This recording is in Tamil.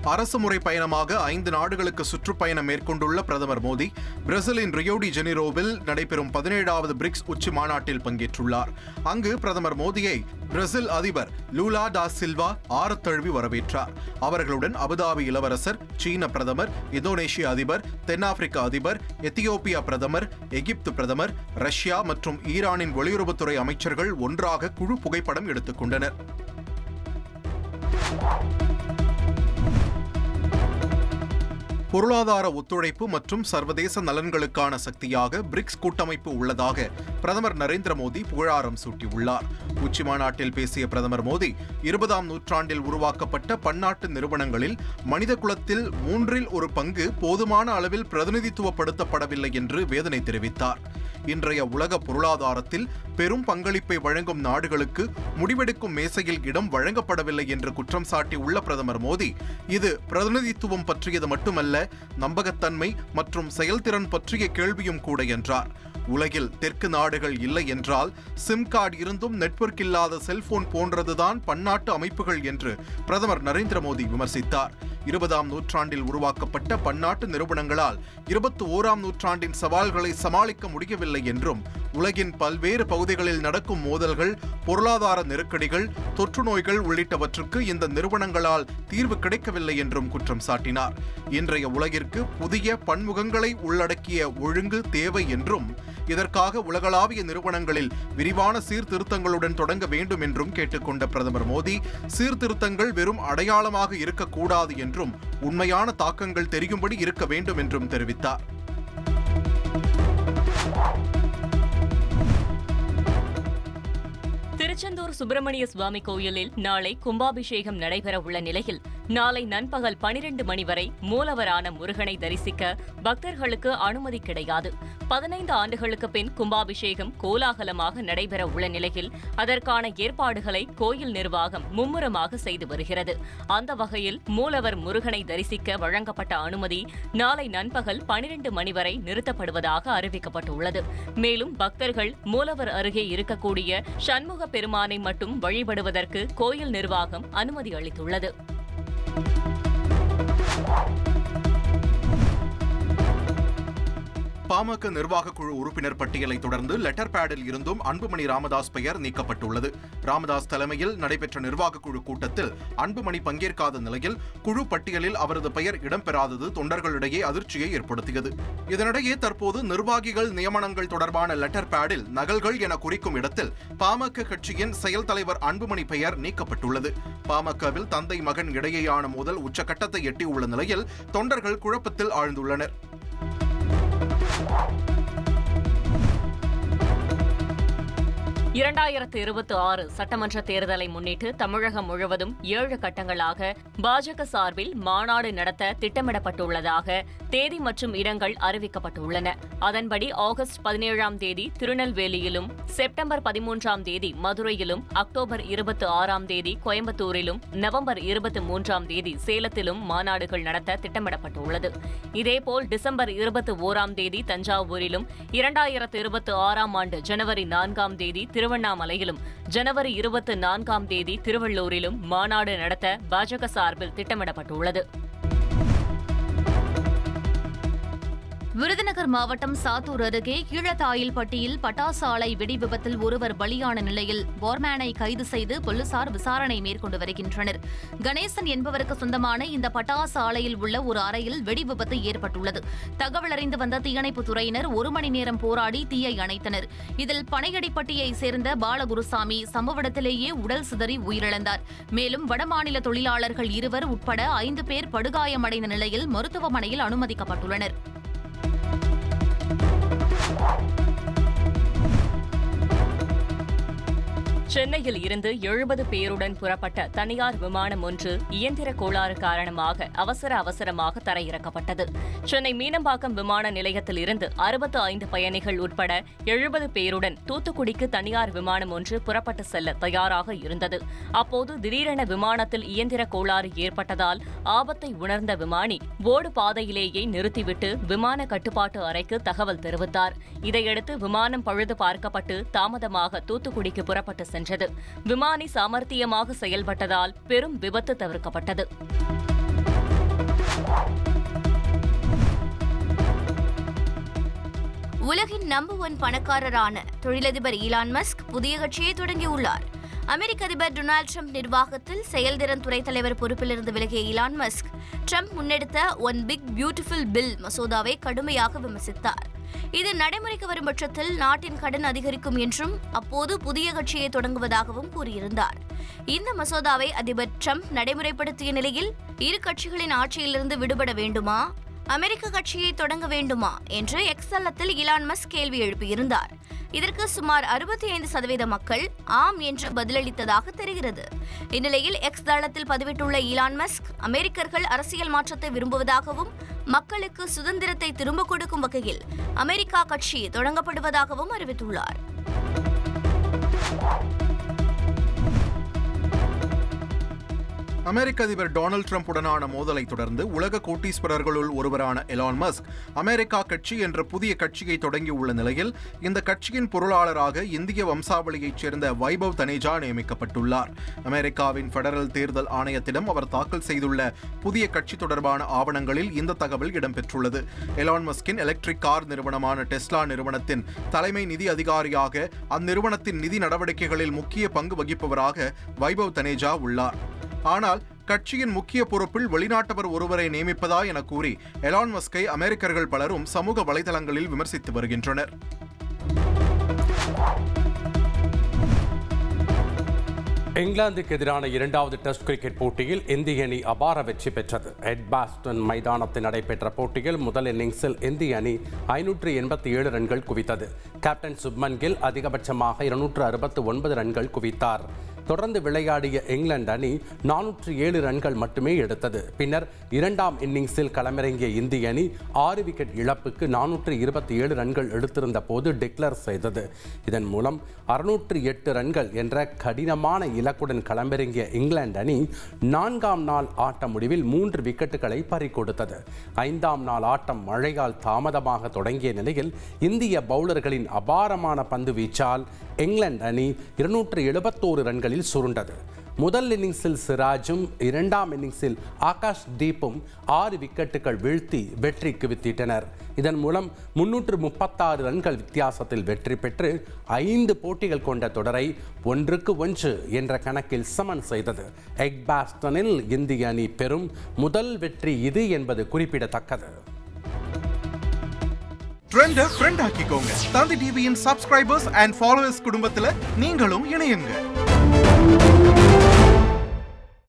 அரசுமுறை பயணமாக 5 நாடுகளுக்கு சுற்றுப்பயணம் மேற்கொண்டுள்ள பிரதமர் மோடி பிரேசிலின் ரியோ டி ஜெனிரோவில் நடைபெறும் 17வது பிரிக்ஸ் உச்சி மாநாட்டில் பங்கேற்றுள்ளார். அங்கு பிரதமர் மோடியை பிரேசில் அதிபர் லூலா டா சில்வா ஆரத்தழுவி வரவேற்றார். அவர்களுடன் அபுதாபி இளவரசர், சீன பிரதமர், இந்தோனேஷிய அதிபர், தென்னாப்பிரிக்க அதிபர், எத்தியோப்பியா பிரதமர், எகிப்து பிரதமர், ரஷ்யா மற்றும் ஈரானின் வெளியுறவுத்துறை அமைச்சர்கள் ஒன்றாக குழு புகைப்படம் எடுத்துக் கொண்டனர். பொருளாதார ஒத்துழைப்பு மற்றும் சர்வதேச நலன்களுக்கான சக்தியாக பிரிக்ஸ் கூட்டமைப்பு உள்ளதாக பிரதமர் நரேந்திர மோடி புகழாரம் சூட்டியுள்ளார். உச்சி மாநாட்டில் பேசிய பிரதமர் மோடி 20ஆம் நூற்றாண்டில் உருவாக்கப்பட்ட பன்னாட்டு நிறுவனங்களில் மனித குலத்தில் 1/3 போதுமான அளவில் பிரதிநிதித்துவப்படுத்தப்படவில்லை என்று வேதனை தெரிவித்தார். இன்றைய உலக பொருளாதாரத்தில் பெரும் பங்களிப்பை வழங்கும் நாடுகளுக்கு முடிவெடுக்கும் மேசையில் இடம் வழங்கப்படவில்லை என்று குற்றம் சாட்டியுள்ள பிரதமர் மோடி, இது பிரதிநிதித்துவம் பற்றியது மட்டுமல்ல, நம்பகத்தன்மை மற்றும் செயல்திறன் பற்றிய கேள்வியும் கூட என்றார். உலகில் தெற்கு நாடுகள் இல்லை என்றால் சிம் கார்டு இருந்தும் நெட்வொர்க் இல்லாத செல்போன் போன்றதுதான் பன்னாட்டு அமைப்புகள் என்று பிரதமர் நரேந்திர மோடி விமர்சித்தார். 20ஆம் நூற்றாண்டில் உருவாக்கப்பட்ட பன்னாட்டு நிறுவனங்களால் 21ஆம் நூற்றாண்டின் சவால்களை சமாளிக்க முடியவில்லை என்றும், உலகின் பல்வேறு பகுதிகளில் நடக்கும் மோதல்கள், பொருளாதார நெருக்கடிகள், தொற்று நோய்கள் உள்ளிட்டவற்றுக்கு இந்த நிறுவனங்களால் தீர்வு கிடைக்கவில்லை என்றும் குற்றம் சாட்டினார். இன்றைய உலகிற்கு புதிய பன்முகங்களை உள்ளடக்கிய ஒழுங்கு தேவை என்றும், இதற்காக உலகளாவிய நிறுவனங்களில் விரிவான சீர்திருத்தங்களுடன் தொடங்க வேண்டும் என்றும் கேட்டுக்கொண்ட பிரதமர் மோடி, சீர்திருத்தங்கள் வெறும் அடையாளமாக இருக்கக்கூடாது என்றும், உண்மையான தாக்கங்கள் தெரியும்படி இருக்க வேண்டும் என்றும் தெரிவித்தார். திருச்செந்தூர் சுப்பிரமணிய சுவாமி கோயிலில் நாளை கும்பாபிஷேகம் நடைபெற உள்ள நிலையில் நாளை நண்பகல் 12 மணி வரை மூலவரான முருகனை தரிசிக்க பக்தர்களுக்கு அனுமதி கிடையாது. 15 ஆண்டுகளுக்கு பின் கும்பாபிஷேகம் கோலாகலமாக நடைபெற உள்ள நிலையில் அதற்கான ஏற்பாடுகளை கோயில் நிர்வாகம் மும்முரமாக செய்து வருகிறது. அந்த வகையில் மூலவர் முருகனை தரிசிக்க வழங்கப்பட்ட அனுமதி நாளை நண்பகல் 12 மணி வரை நிறுத்தப்படுவதாக அறிவிக்கப்பட்டுள்ளது. மேலும் பக்தர்கள் மூலவர் அருகே இருக்கக்கூடிய சண்முக பெருமானை மட்டும் வழிபடுவதற்கு கோயில் நிர்வாகம் அனுமதி அளித்துள்ளது. பாமக நிர்வாக குழு உறுப்பினர் பட்டியலை தொடர்ந்து லெட்டர் பேடில் இருந்தும் அன்புமணி ராமதாஸ் பெயர் நீக்கப்பட்டுள்ளது. ராமதாஸ் தலைமையில் நடைபெற்ற நிர்வாக குழு கூட்டத்தில் அன்புமணி பங்கேற்காத நிலையில் குழு பட்டியலில் அவரது பெயர் இடம்பெறாதது தொண்டர்களிடையே அதிர்ச்சியை ஏற்படுத்தியது. இதனிடையே தற்போது நிர்வாகிகள் நியமனங்கள் தொடர்பான லெட்டர் பேடில் நகல்கள் என குறிக்கும் இடத்தில் பாமக கட்சியின் செயல் தலைவர் அன்புமணி பெயர் நீக்கப்பட்டுள்ளது. பாமகவில் தந்தை மகன் இடையேயான மோதல் உச்சகட்டத்தை எட்டியுள்ள நிலையில் தொண்டர்கள் குழப்பத்தில் ஆழ்ந்துள்ளனர். 2026 சட்டமன்ற தேர்தலை முன்னிட்டு தமிழகம் முழுவதும் 7 கட்டங்களாக பாஜக சார்பில் மாநாடு நடத்த திட்டமிடப்பட்டுள்ளதாக தேதி மற்றும் இடங்கள் அறிவிக்கப்பட்டுள்ளன. அதன்படி ஆகஸ்ட் 17ஆம் தேதி திருநெல்வேலியிலும், செப்டம்பர் 13ஆம் தேதி மதுரையிலும், அக்டோபர் 26ஆம் தேதி கோயம்புத்தூரிலும், நவம்பர் 23ஆம் தேதி சேலத்திலும் மாநாடுகள் நடத்த திட்டமிடப்பட்டுள்ளது. இதேபோல் டிசம்பர் 21ஆம் தேதி தஞ்சாவூரிலும், 2026ஆம் ஆண்டு ஜனவரி 4ஆம் தேதி திருவண்ணாமலையிலும், ஜனவரி 24ஆம் தேதி திருவள்ளூரிலும் மாநாடு நடத்த பாஜக சார்பில் திட்டமிடப்பட்டுள்ளது. விருதுநகர் மாவட்டம் சாத்தூர் அருகே கீழத்தாயில்பட்டியில் பட்டாசு ஆலை வெடி விபத்தில் ஒருவர் பலியான நிலையில் போர்மேனை கைது செய்து போலீசார் விசாரணை மேற்கொண்டு வருகின்றனர். கணேசன் என்பவருக்கு சொந்தமான இந்த பட்டாசு ஆலையில் உள்ள ஒரு அறையில் வெடி விபத்து ஏற்பட்டுள்ளது. தகவலறிந்து வந்த தீயணைப்புத் துறையினர் 1 மணி நேரம் போராடி தீயை அணைத்தனர். இதில் பனையடிப்பட்டியை சேர்ந்த பாலகுருசாமி சம்பவ இடத்திலேயே உடல் சிதறி உயிரிழந்தார். மேலும் வடமாநில தொழிலாளர்கள் 2 உட்பட 5 பேர் படுகாயமடைந்த நிலையில் மருத்துவமனையில் அனுமதிக்கப்பட்டுள்ளனர். சென்னையில் இருந்து 70 பேருடன் புறப்பட்ட தனியார் விமானம் ஒன்று இயந்திர கோளாறு காரணமாக அவசரமாக தரையிறக்கப்பட்டது. சென்னை மீனம்பாக்கம் விமான நிலையத்தில் இருந்து 65 பயணிகள் உட்பட 70 பேருடன் தூத்துக்குடிக்கு தனியார் விமானம் ஒன்று புறப்பட்டு செல்ல தயாராக இருந்தது. அப்போது திடீரென விமானத்தில் இயந்திர கோளாறு ஏற்பட்டதால் ஆபத்தை உணர்ந்த விமானி ஓடு பாதையிலேயே நிறுத்திவிட்டு விமான கட்டுப்பாட்டு அறைக்கு தகவல் தெரிவித்தார். இதையடுத்து விமானம் பழுது பார்க்கப்பட்டு தாமதமாக தூத்துக்குடிக்கு புறப்பட்டு சென்றது. விமானி சாமர்த்தியமாக செயல்பட்டதால் பெரும் விபத்து தவிர்க்கப்பட்டது. உலகின் நம்பர் 1 பணக்காரரான தொழிலதிபர் ஈலான் மஸ்க் புதிய கட்சியை தொடங்கியுள்ளார். அமெரிக்க அதிபர் டொனால்ட் ட்ரம்ப் நிர்வாகத்தில் செயல்திறன் துறை தலைவர் பொறுப்பிலிருந்து விலகிய ஈலான் மஸ்க் ட்ரம்ப் முன்னெடுத்த ஒன் பிக் பியூட்டிஃபுல் பில் மசோதாவை கடுமையாக விமர்சித்தார். இது நடைமுறைக்கு வரும் பட்சத்தில் நாட்டின் கடன் அதிகரிக்கும் என்றும் அப்போது புதிய கட்சியை தொடங்குவதாகவும் கூறியிருந்தார். இந்த மசோதாவை அதிபர் ட்ரம்ப் நடைமுறைப்படுத்திய நிலையில் இரு கட்சிகளின் ஆட்சியிலிருந்து விடுபட வேண்டுமா, அமெரிக்க கட்சியை தொடங்க வேண்டுமா என்று எக்ஸ் தளத்தில் ஈலான் மஸ்க் கேள்வி எழுப்பியிருந்தார். இதற்கு சுமார் 65% மக்கள் ஆம் என்று பதிலளித்ததாக தெரிகிறது. இந்நிலையில் எக்ஸ் தளத்தில் பதிவிட்டுள்ள ஈலான் மஸ்க் அமெரிக்கர்கள் அரசியல் மாற்றத்தை விரும்புவதாகவும் மக்களுக்கு சுதந்திரத்தை திரும்ப கொடுக்கும் வகையில் அமெரிக்கா கட்சி தொடங்கப்படுவதாகவும் அறிவித்துள்ளார். அமெரிக்க அதிபர் டொனால்ட் ட்ரம்ப் உடனான மோதலை தொடர்ந்து உலக கோட்டீஸ்வரர்களுள் ஒருவரான எலான் மஸ்க் அமெரிக்கா கட்சி என்ற புதிய கட்சியை தொடங்கியுள்ள நிலையில் இந்த கட்சியின் பொருளாளராக இந்திய வம்சாவளியைச் சேர்ந்த வைபவ் தனேஜா நியமிக்கப்பட்டுள்ளார். அமெரிக்காவின் பெடரல் தேர்தல் ஆணையத்திடம் அவர் தாக்கல் செய்துள்ள புதிய கட்சி தொடர்பான ஆவணங்களில் இந்த தகவல் இடம்பெற்றுள்ளது. எலான் மஸ்கின் எலக்ட்ரிக் கார் நிறுவனமான டெஸ்லா நிறுவனத்தின் தலைமை நிதி அதிகாரியாக அந்நிறுவனத்தின் நிதி நடவடிக்கைகளில் முக்கிய பங்கு வகிப்பவராக வைபவ் தனேஜா உள்ளார். ஆனால் கட்சியின் முக்கிய பொறுப்பில் வெளிநாட்டவர் ஒருவரை நியமிப்பதா என கூறி எலான் மஸ்கை அமெரிக்கர்கள் பலரும் சமூக வலைதளங்களில் விமர்சித்து வருகின்றனர். இங்கிலாந்துக்கு எதிரான 2வது டெஸ்ட் கிரிக்கெட் போட்டியில் இந்திய அணி அபார வெற்றி பெற்றது. எட்பாஸ்டன் மைதானத்தில் நடைபெற்ற போட்டியில் முதல் இன்னிங்ஸில் இந்திய அணி 587 ரன்கள் குவித்தது. கேப்டன் சுப்மன் கில் அதிகபட்சமாக 269 ரன்கள் குவித்தார். தொடர்ந்து விளையாடிய இங்கிலாந்து அணி 407 ரன்கள் மட்டுமே எடுத்தது. பின்னர் 2ஆம் இன்னிங்ஸில் களமிறங்கிய இந்திய அணி 6 விக்கெட் இழப்புக்கு 427 ரன்கள் எடுத்திருந்த போது டிக்ளேர் செய்தது. இதன் மூலம் 608 ரன்கள் என்ற கடினமான இலக்குடன் களமிறங்கிய இங்கிலாந்து அணி 4ஆம் நாள் ஆட்ட முடிவில் 3 விக்கெட்டுகளை பறிகொடுத்தது. 5ஆம் நாள் ஆட்டம் மழையால் தாமதமாக தொடங்கிய நிலையில் இந்திய பவுலர்களின் அபாரமான பந்து வீச்சால் இங்கிலாந்து அணி 271 ரன்களில் சுருண்டது. முதல் இன்னிங்ஸில் சிராஜும் 2ஆம் இன்னிங்ஸில் ஆகாஷ் தீப்பும் 6 விக்கெட்டுகள் வீழ்த்தி வெற்றி குவித்திட்டனர். இதன் மூலம் 336 ரன்கள் வித்தியாசத்தில் வெற்றி பெற்று 5 போட்டிகள் கொண்ட தொடரை 1-1 என்ற கணக்கில் சமன் செய்தது. எட்பாஸ்டனில் இந்திய அணி பெறும் முதல் வெற்றி இது என்பது குறிப்பிடத்தக்கது. ட்ரெண்டை ஃப்ரெண்ட் ஆக்கிக்கோங்க. தந்தி டிவியின் சப்ஸ்கிரைபர்ஸ் அண்ட் ஃபாலோவர்ஸ் குடும்பத்தில் நீங்களும் இணையுங்க.